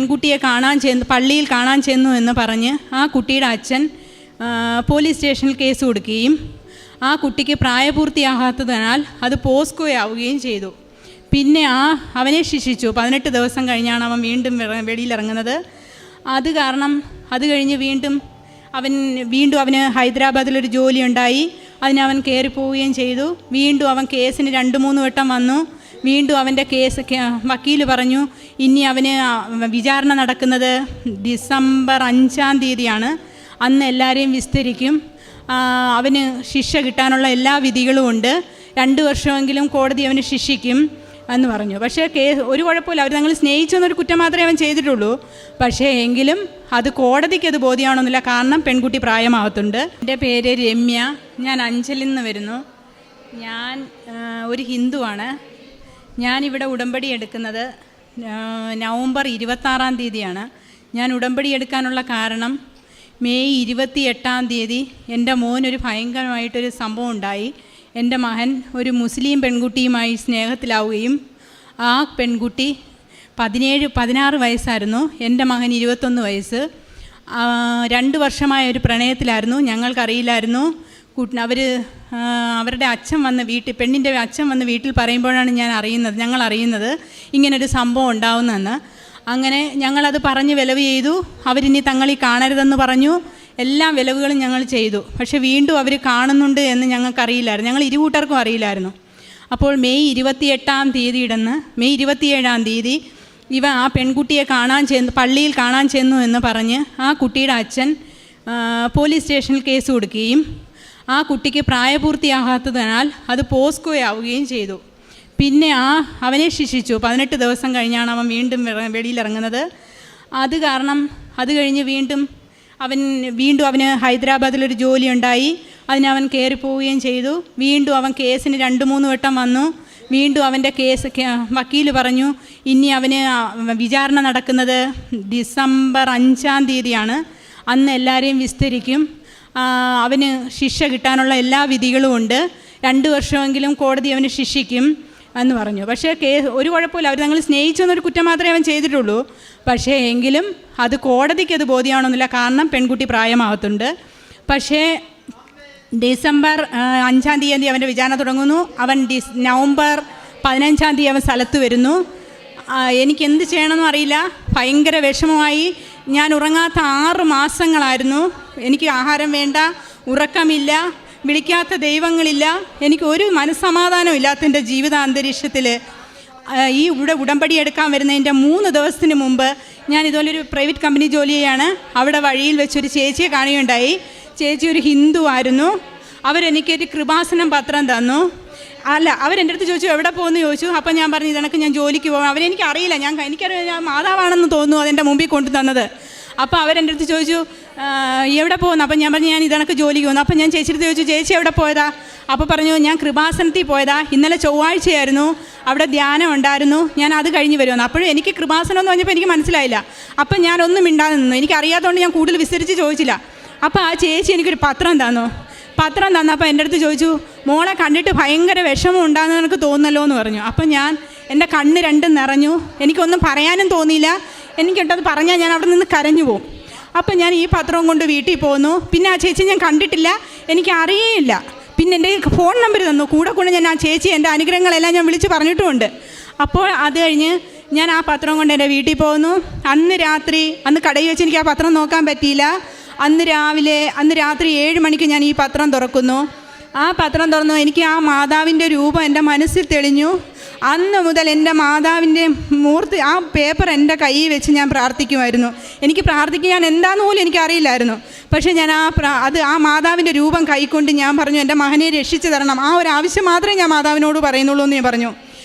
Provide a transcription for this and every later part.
പെൺകുട്ടിയെ പള്ളിയിൽ കാണാൻ ചെന്നു എന്ന് പറഞ്ഞ് ആ കുട്ടിയുടെ അച്ഛൻ പോലീസ് സ്റ്റേഷനിൽ കേസ് കൊടുക്കുകയും ആ കുട്ടിക്ക് പ്രായപൂർത്തിയാകാത്തതിനാൽ അത് പോസ്കോയാവുകയും ചെയ്തു. പിന്നെ അവനെ ശിക്ഷിച്ചു. 18 ദിവസം കഴിഞ്ഞാണ് അവൻ വീണ്ടും വെളിയിലിറങ്ങുന്നത്. അത് കഴിഞ്ഞ് വീണ്ടും അവന് ഹൈദരാബാദിലൊരു ജോലി ഉണ്ടായി. അതിനവൻ കയറിപ്പോവുകയും ചെയ്തു. വീണ്ടും അവൻ കേസിന് 2-3 വട്ടം വന്നു. വീണ്ടും അവൻ്റെ കേസ് വക്കീൽ പറഞ്ഞു ഇനി അവന് വിചാരണ നടക്കുന്നത് ഡിസംബർ 5-ാം തീയതിയാണ്. അന്ന് എല്ലാവരെയും വിസ്തരിക്കും. അവന് ശിക്ഷ കിട്ടാനുള്ള എല്ലാ വിധികളും ഉണ്ട്. 2 വർഷമെങ്കിലും കോടതി അവന് ശിക്ഷിക്കും എന്ന് പറഞ്ഞു. പക്ഷേ ഒരു കുഴപ്പമില്ല. അവർ തങ്ങൾ സ്നേഹിച്ചെന്നൊരു കുറ്റം മാത്രമേ അവൻ ചെയ്തിട്ടുള്ളൂ. പക്ഷേ എങ്കിലും അത് കോടതിക്ക് അത് ബോധ്യമാണെന്നില്ല. കാരണം പെൺകുട്ടി പ്രായമാകത്തുണ്ട്. എൻ്റെ പേര് രമ്യ. ഞാൻ അഞ്ചലിൽ നിന്ന് വരുന്നു. ഞാൻ ഒരു ഹിന്ദുവാണ്. ഞാനിവിടെ ഉടമ്പടി എടുക്കുന്നത് നവംബർ 26-ാം തീയതിയാണ്. ഞാൻ ഉടമ്പടി എടുക്കാനുള്ള കാരണം മെയ് 28-ാം തീയതി എൻ്റെ മോനൊരു ഭയങ്കരമായിട്ടൊരു സംഭവം ഉണ്ടായി. എൻ്റെ മകൻ ഒരു മുസ്ലിം പെൺകുട്ടിയുമായി സ്നേഹത്തിലാവുകയും ആ പെൺകുട്ടി 16 വയസ്സായിരുന്നു. എൻ്റെ മകൻ 21 വയസ്സ്. 2 വർഷമായ ഒരു പ്രണയത്തിലായിരുന്നു. ഞങ്ങൾക്കറിയില്ലായിരുന്നു. അവരുടെ അച്ഛൻ വന്ന് പെണ്ണിൻ്റെ അച്ഛൻ വന്ന് വീട്ടിൽ പറയുമ്പോഴാണ് ഞങ്ങൾ അറിയുന്നത് ഇങ്ങനൊരു സംഭവം ഉണ്ടാവുന്നതെന്ന്. അങ്ങനെ ഞങ്ങളത് പറഞ്ഞ് വിലവ് ചെയ്തു. അവരിനി തങ്ങളീ കാണരുതെന്ന് പറഞ്ഞു. എല്ലാ വിലവുകളും ഞങ്ങൾ ചെയ്തു. പക്ഷേ വീണ്ടും അവർ കാണുന്നുണ്ട് എന്ന് ഞങ്ങൾക്കറിയില്ലായിരുന്നു. ഞങ്ങൾ ഇരുകൂട്ടർക്കും അറിയില്ലായിരുന്നു. അപ്പോൾ മെയ് 27-ാം തീയതി ആ പെൺകുട്ടിയെ പള്ളിയിൽ കാണാൻ ചെന്നു എന്ന് പറഞ്ഞ് ആ കുട്ടിയുടെ അച്ഛൻ പോലീസ് സ്റ്റേഷനിൽ കേസ് കൊടുക്കുകയും ആ കുട്ടിക്ക് പ്രായപൂർത്തിയാകാത്തതിനാൽ അത് പോസ്കോയാവുകയും ചെയ്തു. പിന്നെ അവനെ ശിക്ഷിച്ചു. 18 ദിവസം കഴിഞ്ഞാണ് അവൻ വീണ്ടും വെളിയിലിറങ്ങുന്നത്. അത് കഴിഞ്ഞ് വീണ്ടും അവന് ഹൈദരാബാദിലൊരു ജോലി ഉണ്ടായി. അതിനവൻ കയറിപ്പോവുകയും ചെയ്തു. വീണ്ടും അവൻ കേസിന് 2-3 വട്ടം വന്നു. വീണ്ടും അവൻ്റെ കേസ് വക്കീൽ പറഞ്ഞു ഇനി അവന് വിചാരണ നടക്കുന്നത് ഡിസംബർ 5-ാം തീയതിയാണ്. അന്ന് എല്ലാവരെയും വിസ്തരിക്കും. അവന് ശിക്ഷ കിട്ടാനുള്ള എല്ലാ വിധികളും ഉണ്ട്. 2 വർഷമെങ്കിലും കോടതി അവന് ശിക്ഷിക്കും എന്ന് പറഞ്ഞു. പക്ഷേ ഒരു കുഴപ്പമില്ല. അവർ തങ്ങൾ സ്നേഹിച്ചെന്നൊരു കുറ്റം മാത്രമേ അവൻ ചെയ്തിട്ടുള്ളൂ. പക്ഷേ എങ്കിലും അത് കോടതിക്ക് അത് ബോധ്യമാണെന്നില്ല. കാരണം പെൺകുട്ടി പ്രായമാകത്തുണ്ട്. പക്ഷേ ഡിസംബർ 5-ാം തീയതി അവൻ്റെ വിചാരണ തുടങ്ങുന്നു. അവൻ നവംബർ 15-ാം തീയതി അവൻ സ്ഥലത്ത് വരുന്നു. എനിക്കെന്ത് ചെയ്യണമെന്നും അറിയില്ല. ഭയങ്കര വിഷമമായി. ഞാൻ ഉറങ്ങാത്ത 6 മാസങ്ങളായിരുന്നു. എനിക്ക് ആഹാരം വേണ്ട, ഉറക്കമില്ല, വിളിക്കാത്ത ദൈവങ്ങളില്ല. എനിക്ക് ഒരു മനസ്സമാധാനം ഇല്ലാത്ത എൻ്റെ ജീവിതാന്തരീക്ഷത്തിൽ ഇവിടെ ഉടമ്പടി എടുക്കാൻ വരുന്നതിൻ്റെ 3 ദിവസത്തിന് മുമ്പ് ഞാൻ ഇതുപോലൊരു പ്രൈവറ്റ് കമ്പനി ജോലി ചെയ്യാണ്. അവിടെ വഴിയിൽ വെച്ചൊരു ചേച്ചിയെ കാണുകയുണ്ടായി. ചേച്ചി ഒരു ഹിന്ദു ആയിരുന്നു. അവരെനിക്കൊരു കൃപാസനം പത്രം തന്നു. അവരെൻ്റെ അടുത്ത് ചോദിച്ചു എവിടെ പോകുമെന്ന് ചോദിച്ചു. അപ്പം ഞാൻ പറഞ്ഞു ഇതണക്ക് ഞാൻ ജോലിക്ക് പോകും. അവരെനിക്കറിയില്ല. എനിക്കറിയാം ഞാൻ മാതാവാണെന്ന് തോന്നുന്നു അതെൻ്റെ മുമ്പിൽ കൊണ്ടു തന്നത്. അപ്പോൾ അവരെൻ്റെ അടുത്ത് ചോദിച്ചു എവിടെ പോകുന്നു. അപ്പം ഞാൻ പറഞ്ഞു ഞാൻ ഇതണക്ക് ജോലിക്ക് പോകുന്നു. അപ്പം ഞാൻ ചേച്ചിയുടെ ചോദിച്ചു ചേച്ചി എവിടെ പോയതാ. അപ്പോൾ പറഞ്ഞു ഞാൻ കൃപാസനത്തിൽ പോയതാ. ഇന്നലെ ചൊവ്വാഴ്ചയായിരുന്നു. അവിടെ ധ്യാനം ഉണ്ടായിരുന്നു. ഞാൻ അത് കഴിഞ്ഞ് വരുമെന്ന്. അപ്പോഴും എനിക്ക് കൃപാസനം എന്ന് പറഞ്ഞപ്പോൾ എനിക്ക് മനസ്സിലായില്ല. അപ്പം ഞാനൊന്നും മിണ്ടാതെ നിന്നു. എനിക്കറിയാത്തതുകൊണ്ട് ഞാൻ കൂടുതൽ വിസ്തരിച്ച് ചോദിച്ചില്ല. അപ്പോൾ ആ ചേച്ചി എനിക്കൊരു പത്രം തന്നപ്പോൾ എൻ്റെ അടുത്ത് ചോദിച്ചു മോളെ കണ്ടിട്ട് ഭയങ്കര വിഷമം ഉണ്ടാകുന്ന എനിക്ക് തോന്നുന്നല്ലോ എന്ന് പറഞ്ഞു. അപ്പം എൻ്റെ കണ്ണ് രണ്ടും നിറഞ്ഞു. എനിക്കൊന്നും പറയാനും തോന്നിയില്ല. എനിക്കിട്ടത് പറഞ്ഞാൽ ഞാൻ അവിടെ നിന്ന് കരഞ്ഞു പോകും. അപ്പം ഞാൻ ഈ പത്രവും കൊണ്ട് വീട്ടിൽ പോന്നു. പിന്നെ ആ ചേച്ചി ഞാൻ കണ്ടിട്ടില്ല, എനിക്കറിയേയില്ല. പിന്നെ എൻ്റെ ഫോൺ നമ്പർ തന്നു. കൂടെ ഞാൻ ആ ചേച്ചി എൻ്റെ അനുഗ്രഹങ്ങളെല്ലാം ഞാൻ വിളിച്ച് പറഞ്ഞിട്ടുമുണ്ട്. അപ്പോൾ അത് കഴിഞ്ഞ് ഞാൻ ആ പത്രം കൊണ്ട് എൻ്റെ വീട്ടിൽ പോകുന്നു. അന്ന് കടയിൽ വെച്ച് എനിക്ക് ആ പത്രം നോക്കാൻ പറ്റിയില്ല. അന്ന് രാത്രി 7 മണിക്ക് ഞാൻ ഈ പത്രം തുറക്കുന്നു. ആ പത്രം തുറന്നു എനിക്ക് ആ മാതാവിൻ്റെ രൂപം എൻ്റെ മനസ്സിൽ തെളിഞ്ഞു. അന്ന് മുതൽ എൻ്റെ മാതാവിൻ്റെ മൂർത്തി ആ പേപ്പർ എൻ്റെ കയ്യിൽ വെച്ച് ഞാൻ പ്രാർത്ഥിക്കുമായിരുന്നു. എനിക്ക് പ്രാർത്ഥിക്കാൻ എന്താണെന്ന് പോലും എനിക്കറിയില്ലായിരുന്നു. പക്ഷേ ഞാൻ ആ മാതാവിൻ്റെ രൂപം കൈക്കൊണ്ട് ഞാൻ പറഞ്ഞു എൻ്റെ മകനെ രക്ഷിച്ചു തരണം. ആ ഒരു ആവശ്യം മാത്രമേ ഞാൻ മാതാവിനോട് പറയുന്നുള്ളൂ എന്ന് ഞാൻ പറഞ്ഞു.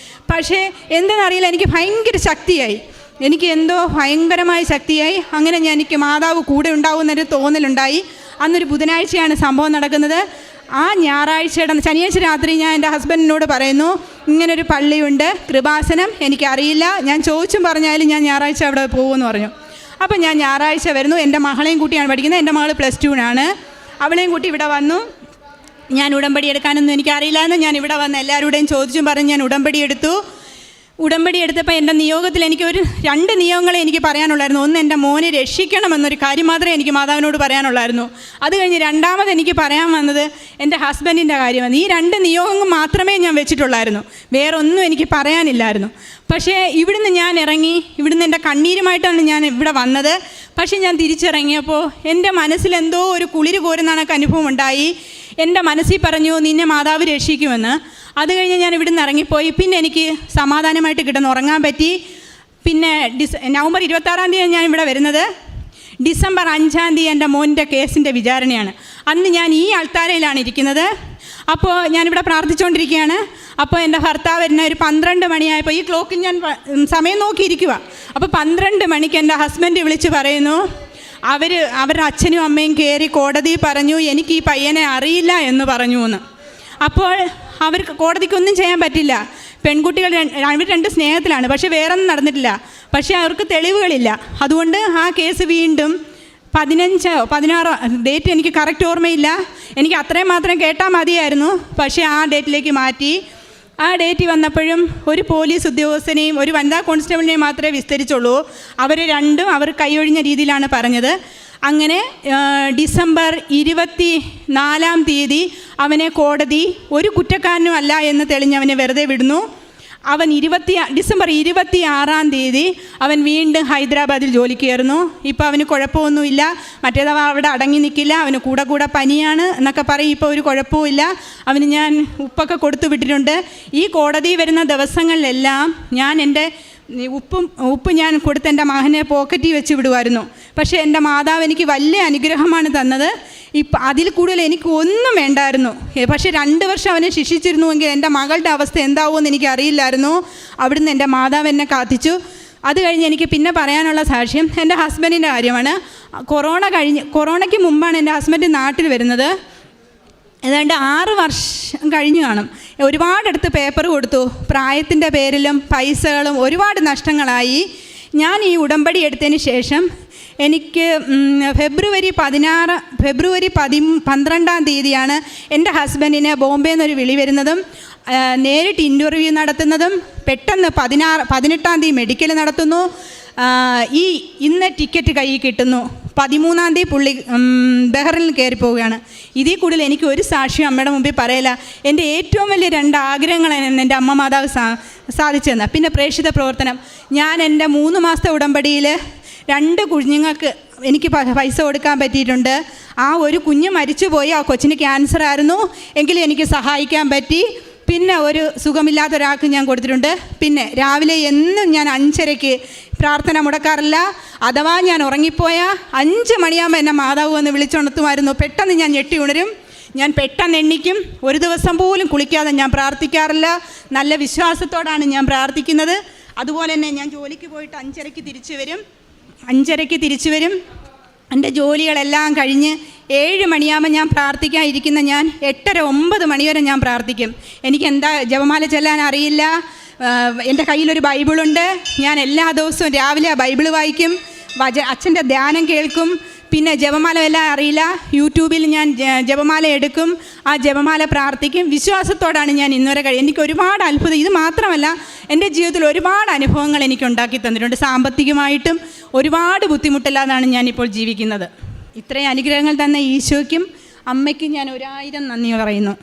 പക്ഷേ എന്തെന്നറിയില്ല, എനിക്ക് ഭയങ്കര ശക്തിയായി. എനിക്ക് എന്തോ ഭയങ്കരമായ ശക്തിയായി. അങ്ങനെ എനിക്ക് മാതാവ് കൂടെ ഉണ്ടാകുന്നൊരു തോന്നലുണ്ടായി. അന്നൊരു ബുധനാഴ്ചയാണ് സംഭവം നടക്കുന്നത്. ആ ശനിയാഴ്ച രാത്രി ഞാൻ എൻ്റെ ഹസ്ബൻഡിനോട് പറയുന്നു ഇങ്ങനൊരു പള്ളിയുണ്ട് കൃപാസനം, എനിക്കറിയില്ല, ഞാൻ ചോദിച്ചും പറഞ്ഞാലും ഞാൻ ഞായറാഴ്ച അവിടെ പോകുമെന്ന് പറഞ്ഞു. അപ്പം ഞാൻ ഞായറാഴ്ച വരുന്നു. എൻ്റെ മകളെയും കൂട്ടിയാണ് പഠിക്കുന്നത്. എൻ്റെ മകൾ +2 അവളെയും കൂട്ടി ഇവിടെ വന്നു. ഞാൻ ഉടമ്പടി എടുക്കാനൊന്നും എനിക്കറിയില്ലായിരുന്നു. ഞാൻ ഇവിടെ വന്ന് എല്ലാവരുടെയും ചോദിച്ചും പറഞ്ഞ് ഞാൻ ഉടമ്പടി എടുത്തു. ഉടമ്പടി എടുത്തപ്പോൾ എൻ്റെ നിയോഗത്തിൽ എനിക്കൊരു 2 നിയോഗങ്ങളെ എനിക്ക് പറയാനുള്ളായിരുന്നു. ഒന്ന്, എൻ്റെ മോനെ രക്ഷിക്കണമെന്നൊരു കാര്യം മാത്രമേ എനിക്ക് മാതാവിനോട് പറയാനുള്ളായിരുന്നു. അത് കഴിഞ്ഞ് രണ്ടാമത് എനിക്ക് പറയാൻ വന്നത് എൻ്റെ ഹസ്ബൻഡിൻ്റെ കാര്യമാണ്. ഈ 2 നിയോഗങ്ങൾ മാത്രമേ ഞാൻ വെച്ചിട്ടുള്ളായിരുന്നു, വേറൊന്നും എനിക്ക് പറയാനില്ലായിരുന്നു. പക്ഷേ ഇവിടുന്ന് ഞാൻ ഇറങ്ങി, ഇവിടുന്ന് എൻ്റെ കണ്ണീരുമായിട്ടാണ് ഞാൻ ഇവിടെ വന്നത്. പക്ഷേ ഞാൻ തിരിച്ചിറങ്ങിയപ്പോൾ എൻ്റെ മനസ്സിലെന്തോ ഒരു കുളിര് കോരുന്ന അനുഭവം ഉണ്ടായി. എൻ്റെ മനസ്സിൽ പറഞ്ഞു, നിന്നെ മാതാവ് രക്ഷിക്കുമെന്ന്. അത് കഴിഞ്ഞ് ഞാൻ ഇവിടുന്ന് ഇറങ്ങിപ്പോയി. പിന്നെ എനിക്ക് സമാധാനമായിട്ട് കിടന്ന് ഉറങ്ങാൻ പറ്റി. പിന്നെ നവംബർ 26-ാം തീയതി ഞാൻ ഇവിടെ വരുന്നത്. ഡിസംബർ 5-ാം തീയതി എൻ്റെ മോൻ്റെ കേസിൻ്റെ വിചാരണയാണ്. അന്ന് ഞാൻ ഈ അൾത്താരയിലാണ് ഇരിക്കുന്നത്. അപ്പോൾ ഞാനിവിടെ പ്രാർത്ഥിച്ചുകൊണ്ടിരിക്കുകയാണ്. അപ്പോൾ എൻ്റെ ഭർത്താവ് വരുന്ന ഒരു 12 മണിയായപ്പോൾ, ഈ ക്ലോക്കിൽ ഞാൻ സമയം നോക്കിയിരിക്കുക. അപ്പോൾ 12 മണിക്ക് എൻ്റെ ഹസ്ബൻഡ് വിളിച്ച് പറയുന്നു, അവരുടെ അച്ഛനും അമ്മയും കയറി കോടതി പറഞ്ഞു, എനിക്ക് ഈ പയ്യനെ അറിയില്ല എന്ന് പറഞ്ഞു എന്ന്. അപ്പോൾ അവർക്ക് കോടതിക്കൊന്നും ചെയ്യാൻ പറ്റില്ല. പെൺകുട്ടികൾ അവർ 2 സ്നേഹത്തിലാണ്, പക്ഷേ വേറൊന്നും നടന്നിട്ടില്ല. പക്ഷേ അവർക്ക് തെളിവുകളില്ല. അതുകൊണ്ട് ആ കേസ് വീണ്ടും 15-16 ഡേറ്റ് എനിക്ക് കറക്റ്റ് ഓർമ്മയില്ല. എനിക്ക് അത്രയും മാത്രം കേട്ടാൽ മതിയായിരുന്നു. പക്ഷേ ആ ഡേറ്റിലേക്ക് മാറ്റി. ആ ഡേറ്റ് വന്നപ്പോഴും ഒരു പോലീസ് ഉദ്യോഗസ്ഥനെയും ഒരു വനിതാ കോൺസ്റ്റബിളിനെയും മാത്രമേ വിസ്തരിച്ചുള്ളൂ. അവർ രണ്ടും അവർ കൈയൊഴിഞ്ഞ രീതിയിലാണ് പറഞ്ഞത്. അങ്ങനെ ഡിസംബർ 24-ാം തീയതി അവനെ കോടതി ഒരു കുറ്റക്കാരനും അല്ല എന്ന് തെളിഞ്ഞ് അവനെ വെറുതെ വിടുന്നു. അവൻ ഡിസംബർ 26-ാം തീയതി അവൻ വീണ്ടും ഹൈദരാബാദിൽ ജോലിക്ക് കയറുന്നു. ഇപ്പോൾ അവന് കുഴപ്പമൊന്നുമില്ല. മറ്റേതവ അവിടെ അടങ്ങി നിൽക്കില്ല, അവന് കൂടെ പനിയാണ് എന്നൊക്കെ പറയും. ഇപ്പോൾ ഒരു കുഴപ്പമില്ല. അവന് ഞാൻ ഉപ്പൊക്കെ കൊടുത്തു വിട്ടിട്ടുണ്ട്. ഈ കോടതി വരുന്ന ദിവസങ്ങളിലെല്ലാം ഞാൻ എൻ്റെ ഉപ്പ് ഞാൻ കൊടുത്ത് എൻ്റെ മകനെ പോക്കറ്റിൽ വെച്ച് വിടുമായിരുന്നു. പക്ഷേ എൻ്റെ മാതാവ് എനിക്ക് വലിയ അനുഗ്രഹമാണ് തന്നത്. ഇപ്പം അതിൽ കൂടുതൽ എനിക്ക് ഒന്നും വേണ്ടായിരുന്നു. പക്ഷേ 2 വർഷം അവനെ ശിക്ഷിച്ചിരുന്നുവെങ്കിൽ എൻ്റെ മകളുടെ അവസ്ഥ എന്താവുമെന്ന് എനിക്ക് അറിയില്ലായിരുന്നു. അവിടുന്ന് എൻ്റെ മാതാവ് എന്നെ കാത്തിച്ചു. അത് കഴിഞ്ഞ് എനിക്ക് പിന്നെ പറയാനുള്ള സാക്ഷ്യം എൻ്റെ ഹസ്ബൻഡിൻ്റെ കാര്യമാണ്. കൊറോണയ്ക്ക് മുമ്പാണ് എൻ്റെ ഹസ്ബൻഡ് നാട്ടിൽ വരുന്നത്. ഏതാണ്ട് 6 വർഷം കഴിഞ്ഞ് കാണും. ഒരുപാടടുത്ത് പേപ്പർ കൊടുത്തു. പ്രായത്തിൻ്റെ പേരിലും പൈസകളും ഒരുപാട് നഷ്ടങ്ങളായി. ഞാൻ ഈ ഉടമ്പടി എടുത്തതിന് ശേഷം എനിക്ക് ഫെബ്രുവരി 12-ാം തീയതിയാണ് എൻ്റെ ഹസ്ബൻഡിന് ബോംബെയിൽ നിന്നൊരു വിളി വരുന്നതും നേരിട്ട് ഇൻ്റർവ്യൂ നടത്തുന്നതും. പെട്ടെന്ന് 18-ാം തീയതി മെഡിക്കൽ നടത്തുന്നു. ഇന്ന് ടിക്കറ്റ് കയ്യിൽ കിട്ടുന്നു. 13-ാം തീയതി പുള്ളി ബഹ്റിനിൽ കയറി പോവുകയാണ്. ഇതിൽ കൂടുതൽ എനിക്ക് ഒരു സാക്ഷ്യം അമ്മയുടെ മുമ്പിൽ പറയില്ല. എൻ്റെ ഏറ്റവും വലിയ 2 ആഗ്രഹങ്ങളാണ് എൻ്റെ അമ്മ മാതാവ് സാധിച്ചു തന്നത്. പിന്നെ പ്രേക്ഷിത പ്രവർത്തനം. ഞാൻ എൻ്റെ 3 മാസത്തെ ഉടമ്പടിയിൽ 2 കുഞ്ഞുങ്ങൾക്ക് എനിക്ക് പൈസ കൊടുക്കാൻ പറ്റിയിട്ടുണ്ട്. ആ ഒരു കുഞ്ഞ് മരിച്ചുപോയി. ആ കൊച്ചിന് ക്യാൻസർ ആയിരുന്നു, എങ്കിലും എനിക്ക് സഹായിക്കാൻ പറ്റി. പിന്നെ ഒരു സുഖമില്ലാത്ത ഒരാൾക്ക് ഞാൻ കൊടുത്തിട്ടുണ്ട്. പിന്നെ രാവിലെ എന്നും ഞാൻ 5:30-ക്ക് പ്രാർത്ഥന മുടക്കാറില്ല. അഥവാ ഞാൻ ഉറങ്ങിപ്പോയാൽ 5 മണിയാകുമ്പോൾ എന്നെ മാതാവ് വന്ന് വിളിച്ചുണർത്തുമായിരുന്നു. പെട്ടെന്ന് ഞാൻ ഞെട്ടി ഉണരും. ഞാൻ പെട്ടെന്ന് എണ്ണിക്കും. ഒരു ദിവസം പോലും കുളിക്കാതെ ഞാൻ പ്രാർത്ഥിക്കാറില്ല. നല്ല വിശ്വാസത്തോടാണ് ഞാൻ പ്രാർത്ഥിക്കുന്നത്. അതുപോലെ തന്നെ ഞാൻ ജോലിക്ക് പോയിട്ട് 5:30-ക്ക് തിരിച്ചു വരും. എൻ്റെ ജോലികളെല്ലാം കഴിഞ്ഞ് 7 മണിയാകുമ്പോൾ ഞാൻ പ്രാർത്ഥിക്കാൻ ഇരിക്കുന്ന ഞാൻ 8:30-9 മണി വരെ ഞാൻ പ്രാർത്ഥിക്കും. എനിക്ക് എന്താ ജപമാല ചെല്ലാൻ അറിയില്ല. എൻ്റെ കയ്യിലൊരു ബൈബിളുണ്ട്. ഞാൻ എല്ലാ ദിവസവും രാവിലെ ആ ബൈബിൾ വായിക്കും. അച്ഛൻ്റെ ധ്യാനം കേൾക്കും. പിന്നെ ജപമാല എല്ലാം അറിയില്ല. യൂട്യൂബിൽ ഞാൻ ജപമാല എടുക്കും. ആ ജപമാല പ്രാർത്ഥിക്കും. വിശ്വാസത്തോടാണ് ഞാൻ ഇന്നുവരെ എനിക്ക് ഒരുപാട് അത്ഭുതം. ഇത് മാത്രമല്ല, എൻ്റെ ജീവിതത്തിൽ ഒരുപാട് അനുഭവങ്ങൾ എനിക്ക് ഉണ്ടാക്കി തന്നിട്ടുണ്ട്. സാമ്പത്തികമായിട്ടും ഒരുപാട് ബുദ്ധിമുട്ടില്ലാതാണ് ഞാനിപ്പോൾ ജീവിക്കുന്നത്. ഇത്രയും അനുഗ്രഹങ്ങൾ തന്ന ഈശോയ്ക്കും അമ്മയ്ക്കും ഞാൻ 1000 നന്ദി പറയുന്നു.